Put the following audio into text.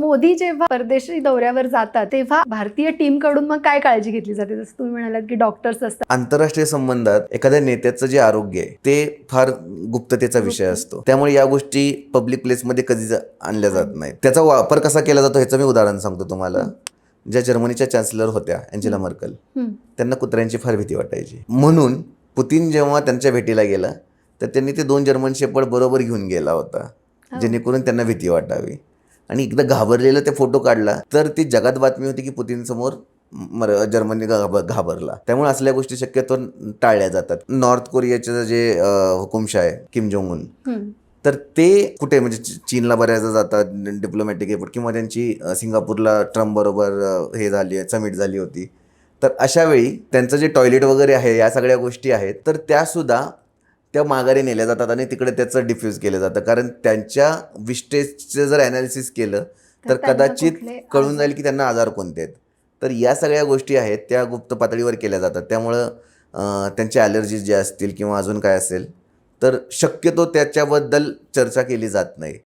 मोदी जेव्हा परदेशी दौऱ्यावर जातात तेव्हा भारतीय टीम कडून मग काय काळजी घेतली जाते? जसं तुम्ही म्हणालात की डॉक्टर्स असतात. आंतरराष्ट्रीय संबंधात एखाद्या नेत्याचं जे आरोग्य आहे ते फार गुप्ततेचा विषय असतो. त्यामुळे या गोष्टी पब्लिक प्लेसमध्ये कधीच आणल्या जात नाहीत. त्याचा वापर कसा केला जातो ह्याचं मी उदाहरण सांगतो तुम्हाला. ज्या जर्मनीच्या चान्सलर होत्या अँजेला मर्कल, त्यांना कुत्र्यांची फार भीती वाटायची. म्हणून पुतीन जेव्हा त्यांच्या भेटीला गेला तर त्यांनी ते 2 जर्मन शेपर्ड बरोबर घेऊन गेला होता, जेणेकरून त्यांना भीती वाटावी. आणि एकदा घाबरलेला ते फोटो काढला तर ती जगात बातमी होती की पुतीन समोर जर्मनी घाबरला. त्यामुळे असल्या गोष्टी शक्यतो टाळल्या जातात. नॉर्थ कोरियाचे जे हुकुमशाह आहे किम जोंग उन, तर ते कुठे म्हणजे चीनला बऱ्याचदा जातात डिप्लोमॅटिक एफर्ट, किंवा त्यांची सिंगापूरला ट्रम्प बरोबर हे झाली आहे, समिट झाली होती. तर अशा वेळी त्यांचं जे टॉयलेट वगैरे आहे या सगळ्या गोष्टी आहेत तर त्यासुद्धा त्या माघारी नेल्या जातात आणि तिकडे त्याचं डिफ्यूज केलं जातं. कारण त्यांच्या विस्टेजचं जर ॲनालिसिस केलं तर कदाचित कळून जाईल की त्यांना आजार कोणते आहेत. तर या सगळ्या गोष्टी आहेत त्या गुप्त पातळीवर केल्या जातात. त्यामुळं त्यांच्या ॲलर्जीज ज्या असतील किंवा अजून काय असेल तर शक्यतो त्याच्याबद्दल चर्चा केली जात नाही.